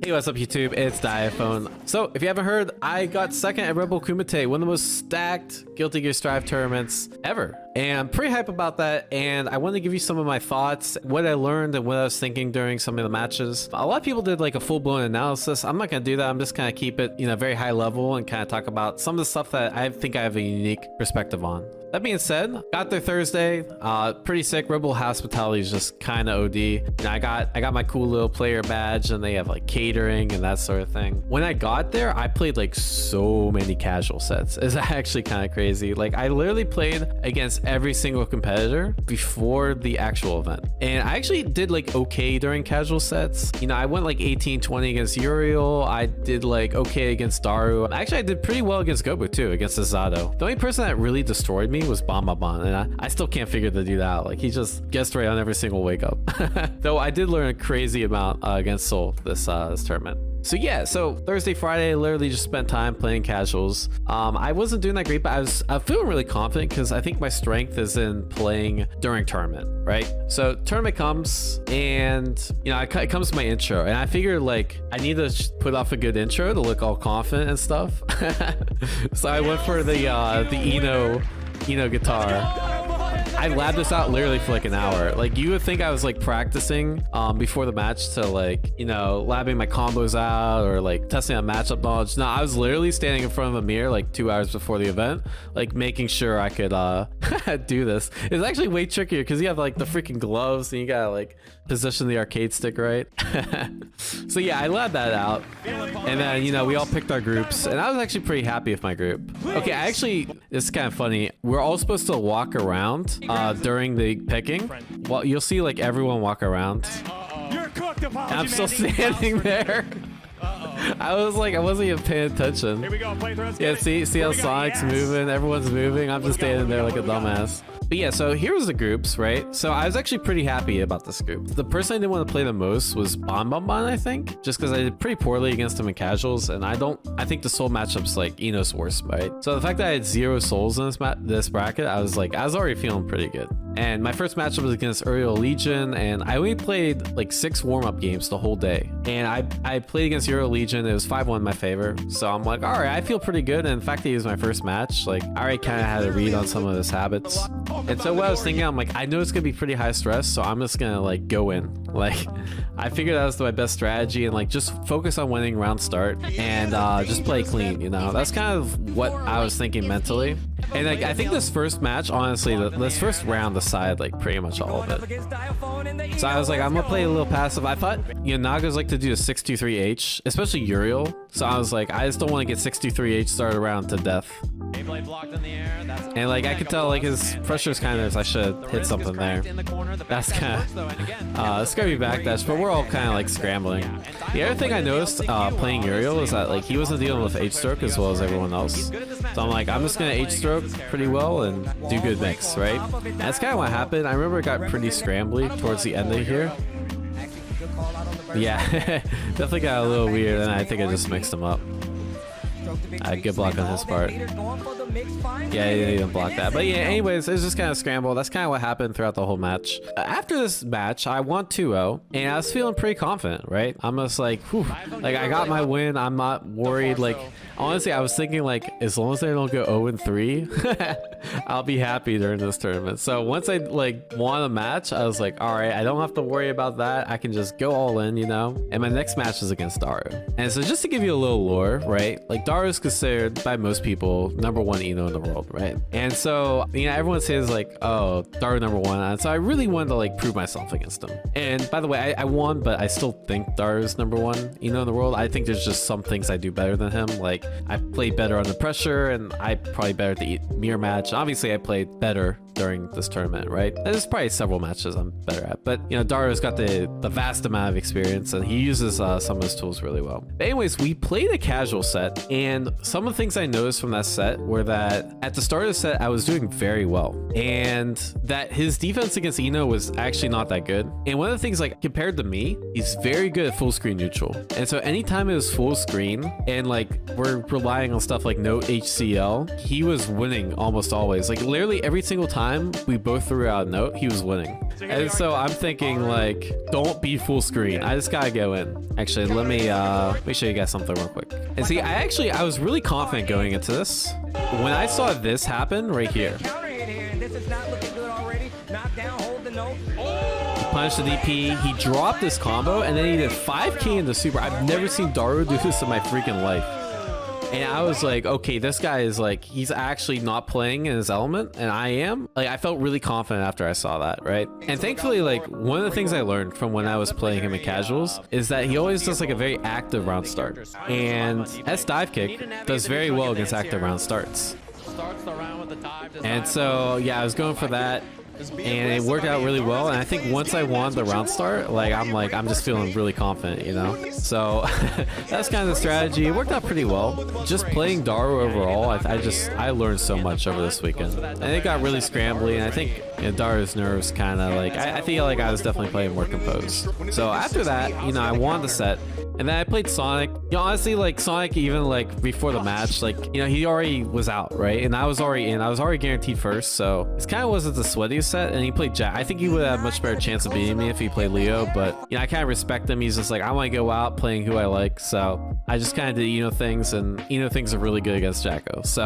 Hey, what's up YouTube? It's Diaphone. So, if you haven't heard, I got second at Bull Kumite, one of the most stacked Guilty Gear Strive tournaments ever. And I'm pretty hype about that, and I want to give you some of my thoughts, what I learned and what I was thinking during some of the matches. A lot of people did like a full-blown analysis. I'm not going to do that. I'm just going to keep it, very high level and kind of talk about some of the stuff that I think I have a unique perspective on. That being said, got there Thursday, pretty sick. Rebel hospitality is just kind of OD. I got my cool little player badge, and they have like catering and that sort of thing. When I got there, I played like so many casual sets. It's actually kind of crazy. Like I literally played against every single competitor before the actual event, and I actually did like okay during casual sets. I went like 18-20 against Uriel. I did like okay against Daru. Actually, I did pretty well against Gobou too, against Zato. The only person that really destroyed me was Bombaban, and I still can't figure the dude out. Like he just guessed right on every single wake up. Though I did learn a crazy amount against Soul this tournament. So yeah, so Thursday, Friday, I literally just spent time playing casuals. I wasn't doing that great, but I was feeling really confident because I think my strength is in playing during tournament, right? So tournament comes, and it comes to my intro, and I figured like I need to put off a good intro to look all confident and stuff. So I went for the I-No guitar. I labbed this out literally for like an hour. Like you would think I was like practicing before the match to like, labbing my combos out or like testing out matchup knowledge. No, I was literally standing in front of a mirror like 2 hours before the event, like making sure I could do this. It's actually way trickier because you have like the freaking gloves and you gotta like position the arcade stick right. So yeah, I labbed that out, and then we all picked our groups, and I was actually pretty happy with my group. Okay, it's kind of funny. We're all supposed to walk around during the picking. Well, you'll see like everyone walk around. And I'm still standing there. I wasn't even paying attention. Here we go. Yeah, see how Sonic's moving, everyone's moving. I'm just standing there like a dumbass. But yeah, so here was the groups, right? So I was actually pretty happy about this group. The person I didn't want to play the most was Bombaban, I think, just because I did pretty poorly against him in casuals, and I think the soul matchup's like I-No's worst, right? So the fact that I had 0 souls in this bracket, I was already feeling pretty good. And my first matchup was against Uriel Legion, and I only played like 6 warm-up games the whole day. And I played against Uriel Legion. It was 5-1 in my favor. So I'm like, all right, I feel pretty good. And in fact, he was my first match. Like, I already kind of had a read on some of his habits. And so what I was thinking, I'm like, I know it's gonna be pretty high stress, so I'm just gonna like go in. Like, I figured that was my best strategy, and like just focus on winning round start and just play clean. That's kind of what I was thinking mentally. And like, I think this first match, honestly, this first round decided like pretty much all of it. So I was like, I'm gonna play a little passive. I thought Nagas like to do a 623H, especially Uriel. So I was like, I just don't want to get 623H started around to death. And like I could tell like his pressure's kind of, I should hit something there. That's kind of it's gonna be backdash, but we're all kind of like scrambling. The other thing I noticed playing Uriel is that like he wasn't dealing with H-stroke as well as everyone else. So I'm like, I'm just gonna H-stroke pretty well and do good mix, right? And that's kind of what happened. I remember it got pretty scrambly towards the end of here. Yeah, definitely got a little weird, and I think I just mixed them up. Good block on his part. Yeah, he didn't even block that. But yeah, anyways, it's just kind of scramble. That's kind of what happened throughout the whole match. After this match, I won 2-0, and I was feeling pretty confident, right? I'm just like, whew, like I got my win. I'm not worried. Like, honestly, I was thinking like, as long as they don't go 0-3, I'll be happy during this tournament. So once I like won a match, I was like, all right, I don't have to worry about that. I can just go all in, And my next match is against Daru. And so just to give you a little lore, right? Like Daru is considered by most people #1 I-No in the world, right? And so everyone says like, oh, Daru #1, and so I really wanted to like prove myself against him. And by the way, I won, but I still think Daru's #1 I-No in the world. I think there's just some things I do better than him. Like I played better under pressure, and I probably better at the mirror match. Obviously I played better during this tournament, right? There's probably several matches I'm better at, but Daru's got the vast amount of experience, and he uses some of his tools really well. But anyways, we played a casual set, and some of the things I noticed from that set were that at the start of the set I was doing very well, and that his defense against I-No was actually not that good. And one of the things, like compared to me, he's very good at full screen neutral, and so anytime it was full screen and like we're relying on stuff like no HCL, he was winning almost always. Like literally every single time time we both threw out a note, he was winning. And so I'm thinking like, don't be full screen. I just gotta go in. Actually, let me show you guys something real quick. And see, I was really confident going into this. When I saw this happen right here. He punished the DP, he dropped this combo, and then he did 5k in the super. I've never seen Daru do this in my freaking life. And I was like, okay, this guy is like, he's actually not playing in his element, and I am. Like, I felt really confident after I saw that, right? And thankfully, like, one of the things I learned from when I was playing him in casuals is that he always does like a very active round start. And S dive kick does very well against active round starts. And so, yeah, I was going for that. And it worked out really well, and I think once I won the round start, I'm just feeling really confident, you know. So that's kind of the strategy. It worked out pretty well. Just playing Daru overall, I learned so much over this weekend, and it got really scrambly. And I think, you know, Daru's nerves kind of like, I feel like I was definitely playing more composed. So after that, you know, I won the set. And then I played Sonic. You know, honestly, like Sonic, even like before the match, like, you know, he already was out, right? And I was already in. I was already guaranteed first, so it kind of wasn't the sweatiest set. And he played Jack. I think he would have a much better chance of beating me if he played Leo. But you know, I kind of respect him. He's just like, I want to go out playing who I like. So I just kind of did Eno things, and Eno things are really good against Jacko. So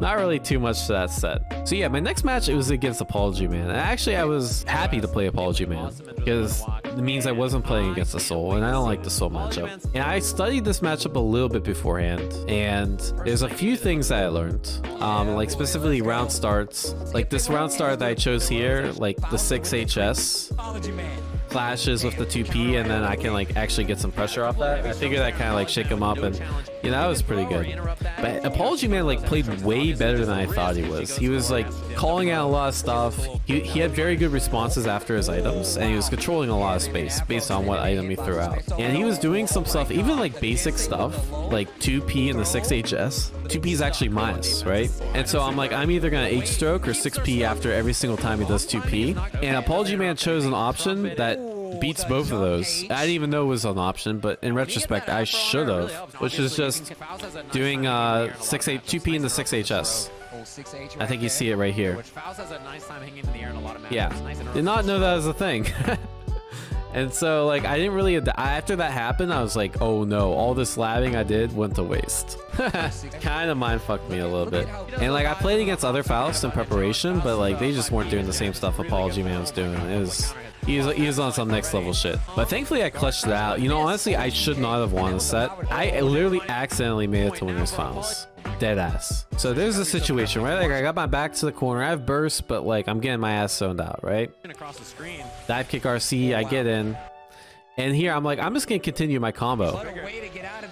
not really too much to that set. So yeah, my next match, it was against Apologyman. And actually, I was happy to play Apologyman because it means I wasn't playing against the Soul, and I don't like the Soul matchup. And I studied this matchup a little bit beforehand, and there's a few things that I learned, like specifically round starts. Like this round start that I chose here, like the 6HS clashes with the 2P, and then I can like actually get some pressure off that. I figured I kind of like shake him up, and you know, that was pretty good. But Apologyman like played way better than I thought he was. He was like calling out a lot of stuff. He had very good responses after his items, and he was controlling a lot of space based on what item he threw out. And he was doing some stuff, even like basic stuff, like 2P in the 6HS. 2P is actually minus, right? And so I'm like, I'm either gonna H stroke or 6P after every single time he does 2P. And Apologyman chose an option that beats both of those. I didn't even know it was an option, but in retrospect, I should have, which is just doing 2P in the 6HS. I think you see it right here. Yeah, did not know that was a thing. And so like I didn't really, after that happened, I was like, oh no, all this labbing I did went to waste. Kind of mind fucked me a little bit. And like I played against other Fausts in preparation, but like they just weren't doing the same stuff Apologyman was doing. He was on some next level shit. But thankfully I clutched it out. You know, honestly, I should not have won the set. I literally accidentally made it to winners finals. Dead ass. So there's a situation, right? Like I got my back to the corner. I have burst, but like I'm getting my ass zoned out, right? Dive kick RC, I get in. And here I'm like, I'm just gonna continue my combo.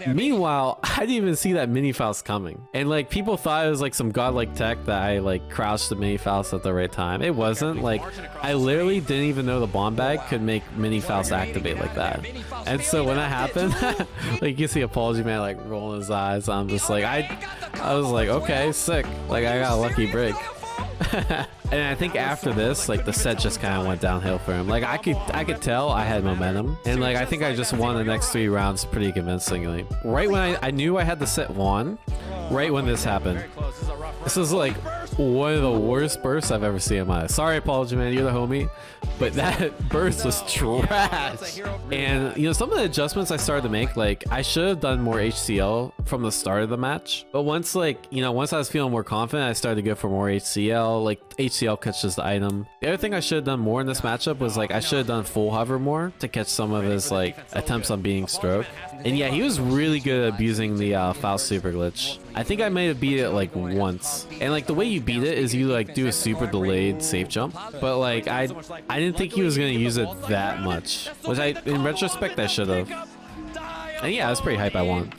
Meanwhile, I didn't even see that mini Faust coming. And like people thought it was like some godlike tech that I like crouched the mini Faust at the right time. It wasn't. Like I literally didn't even know the bomb bag could make mini Faust activate like that. And so when that happened, like you see Apologyman like rolling his eyes. I'm just like, I was like, okay, sick. Like I got a lucky break. And I think after this, like the set just kind of went downhill for him. Like I could tell I had momentum, and like I think I just won the next 3 rounds pretty convincingly. Right when I knew I had the set won, right when this happened. This was like one of the worst bursts I've ever seen in my life. Sorry, Apologyman, you're the homie, but that burst was trash. And you know, some of the adjustments I started to make, like I should have done more HCL from the start of the match. But once I was feeling more confident, I started to go for more HCL. Like HCL catches the item. The other thing I should have done more in this matchup was like I should have done full hover more to catch some of his like attempts on beating stroke. And yeah, he was really good at abusing the Faust super glitch. I think I might have beat it like once. And like the way you beat it is you like do a super delayed safe jump. But like I didn't think he was gonna use it that much, which in retrospect I should have. And yeah, I was pretty hype I won.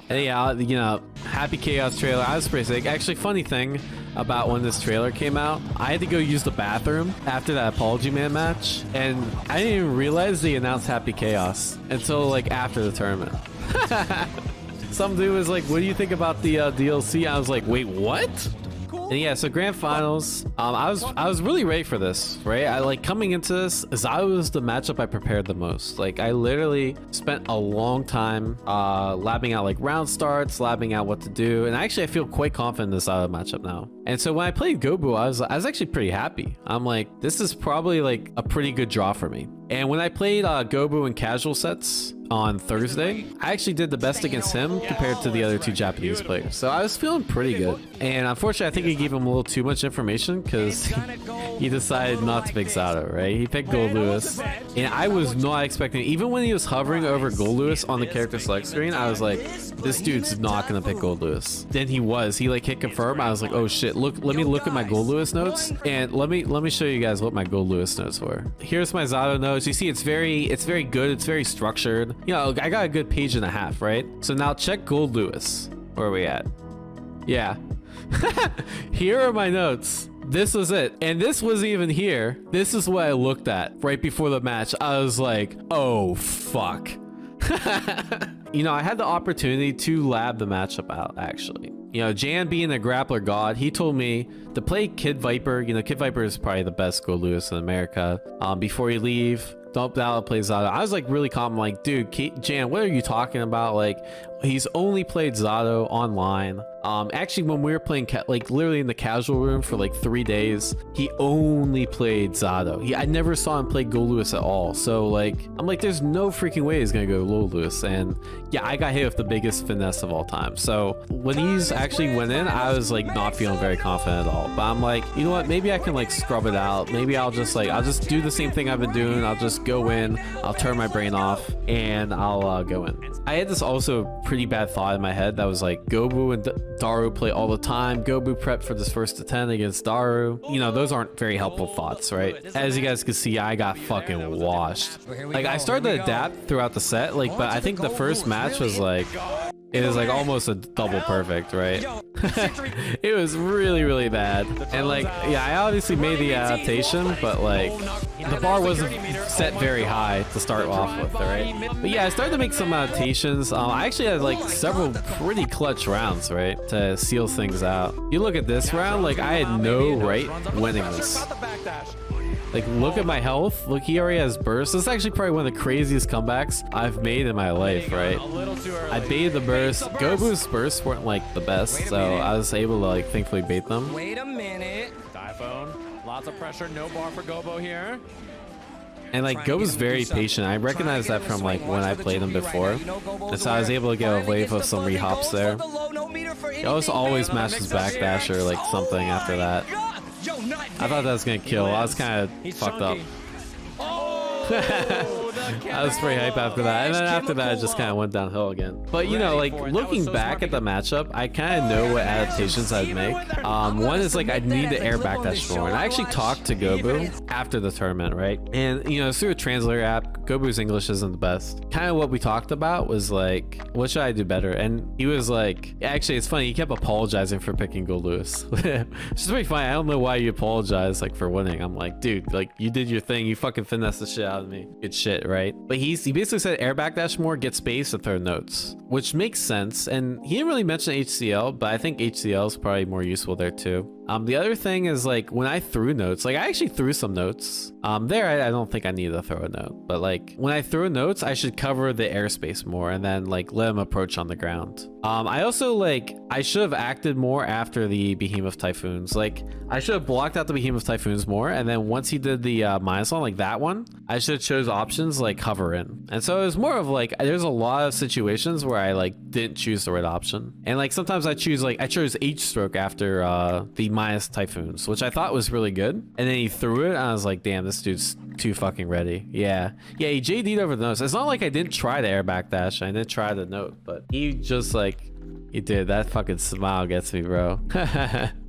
And yeah, you know, Happy Chaos trailer, I was pretty sick. Actually, funny thing about when this trailer came out, I had to go use the bathroom after that Apologyman match, and I didn't even realize they announced Happy Chaos until like after the tournament. Some dude was like, what do you think about the DLC? I was like, wait, what? And yeah, so grand finals. I was really ready for this, right? I like coming into this. Zato was the matchup I prepared the most. Like I literally spent a long time labbing out like round starts, labbing out what to do, and actually I feel quite confident in this Zato matchup now. And so when I played Gobou, I was actually pretty happy. I'm like, this is probably like a pretty good draw for me. And when I played Gobou in casual sets on Thursday, I actually did the best against him compared to the other two Japanese players. So I was feeling pretty good. And unfortunately, I think he gave him a little too much information because he decided not to pick Zato, right? He picked Gold Lewis. And I was not expecting, even when he was hovering over Gold Lewis on the character select screen, I was like, this dude's not gonna pick Gold Lewis. Then he was. He like hit confirm. I was like, oh shit, look, let me look at my Gold Lewis notes. And let me show you guys what my Gold Lewis notes were. Here's my Zato notes. You see, it's very good. It's very structured. You know, I got a good page and a half, right? So now check Gold Lewis. Where are we at? Yeah. Here are my notes. This was it. And this wasn't even here. This is what I looked at right before the match. I was like, oh, fuck. You know, I had the opportunity to lab the matchup out, actually. You know, Jan being a grappler god, he told me to play Kid Viper. You know, Kid Viper is probably the best Gold Lewis in America. Before you leave, don't doubt play Zato. I was like really calm, like, dude, Jan, what are you talking about? Like, he's only played Zato online. Actually, when we were playing like literally in the casual room for like 3 days, he only played Zato. I never saw him play Gold Lewis at all. So like, I'm like, there's no freaking way he's gonna go Gold Lewis. And yeah, I got hit with the biggest finesse of all time. So when he's actually went in, I was like not feeling very confident at all. But I'm like, you know what? Maybe I can like scrub it out. Maybe I'll just do the same thing I've been doing. I'll just go in, I'll turn my brain off, and I'll go in. I had this also pretty bad thought in my head that was like, Gobou and Daru play all the time. Gobou prep for this first to 10 against Daru. You know, those aren't very helpful thoughts, right? As you guys can see, I got fucking washed. Like, I started to adapt throughout the set, like, but I think the first match was like, it was like almost a double perfect, right? It was really, really bad. And like, yeah, I obviously made the adaptation, but like, the bar wasn't set very high to start off with, right? But yeah, I started to make some adaptations. I actually had like several pretty clutch rounds, right, to seal things out. You look at this round, like I had no right winning this. Like, look at my health. Look, he already has burst. This is actually probably one of the craziest comebacks I've made in my life, right? I baited the burst. Gobou's bursts weren't like the best, so I was able to like thankfully bait them. Wait a minute. Diaphone, lots of pressure, no bar for Gobou here. And like, Gobou's very patient. I recognize that from like when I played him before. And so I was able to get a wave of some rehops there. He always mashes backdash or like something after that. I thought that was gonna kill. I was kind of fucked up. I was pretty hype after that, and then after that it just kind of went downhill again. But you know, like looking back at the matchup, I kind of know what adaptations I'd make. One is like I'd need to air backdash more, and I actually talked to Gobou after the tournament, right? And you know, through a translator app, Gobou's English isn't the best. Kind of what we talked about was like, what should I do better? And he was like, actually, it's funny. He kept apologizing for picking Gold Lewis. It's pretty funny. I don't know why you apologize like for winning. I'm like, dude, like you did your thing. You fucking finessed the shit out of me. Good shit, right? But he basically said air backdash more, get space to throw notes, which makes sense. And he didn't really mention HCL, but I think HCL is probably more useful there too. The other thing is like when I threw notes, like I actually threw some notes. I don't think I need to throw a note, but like when I throw notes, I should cover the airspace more and then like let him approach on the ground. I also like, I should have acted more after the Behemoth Typhoons. Like I should have blocked out the Behemoth Typhoons more. And then once he did the minus one, like that one, I should have chose options like hover in. And so it was more of like, there's a lot of situations where I like didn't choose the right option. And like sometimes I chose H stroke after the minus Typhoons, which I thought was really good. And then he threw it and I was like, damn, this dude's too fucking ready. Yeah, he JD'd over the notes. It's not like I didn't try to air backdash. I did try the note, but he just like, he did. That fucking smile gets me, bro.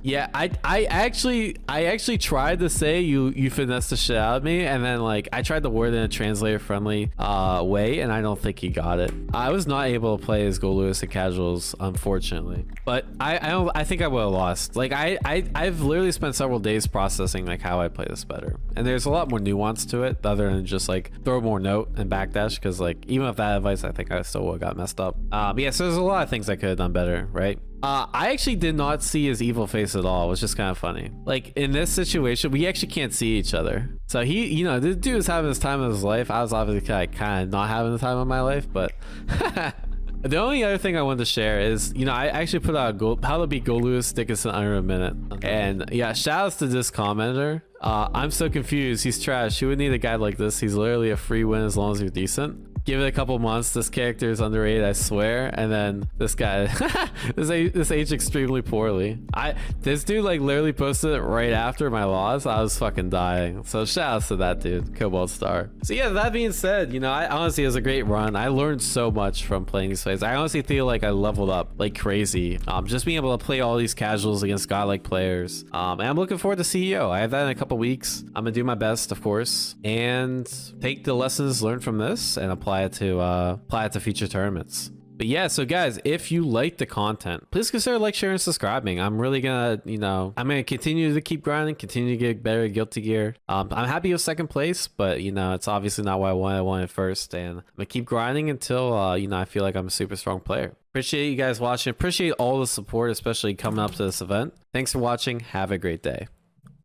Yeah, I actually tried to say you finessed the shit out of me, and then like I tried to word it in a translator friendly way, and I don't think he got it. I was not able to play as Gold Lewis at casuals, unfortunately. But I think I would have lost. Like I've literally spent several days processing like how I play this better, and there's a lot more nuance to it other than just like throw more note and backdash, because like even with that advice, I think I still would have got messed up. But yeah, so there's a lot of things I could have done better, right? I actually did not see his evil face at all. It was just kind of funny. Like in this situation, we actually can't see each other. So he, you know, this dude was having his time of his life. I was obviously like, kind of not having the time of my life, but the only other thing I wanted to share is, you know, I actually put out how to beat Gobou Dickinson under a minute. And yeah, shout outs to this commenter. I'm so confused. He's trash. Who would need a guy like this? He's literally a free win as long as you're decent. Give it a couple months. This character is underrated, I swear. And then this guy, this aged extremely poorly. This dude like literally posted it right after my loss. I was fucking dying. So shout outs to that dude, Cobalt Star. So yeah, that being said, you know, I honestly, it was a great run. I learned so much from playing these fights. I honestly feel like I leveled up like crazy. Just being able to play all these casuals against godlike players. And I'm looking forward to CEO. I have that in a couple weeks. I'm gonna do my best, of course, and take the lessons learned from this and apply it to future tournaments. But yeah, so guys, if you like the content, please consider like, sharing, and subscribing. I'm really gonna, you know, I'm gonna continue to keep grinding, continue to get better at Guilty Gear. I'm happy with second place, but you know, it's obviously not what I wanted. I wanted first, and I'm gonna keep grinding until you know, I feel like I'm a super strong player. Appreciate you guys watching. Appreciate all the support, especially coming up to this event. Thanks for watching. Have a great day.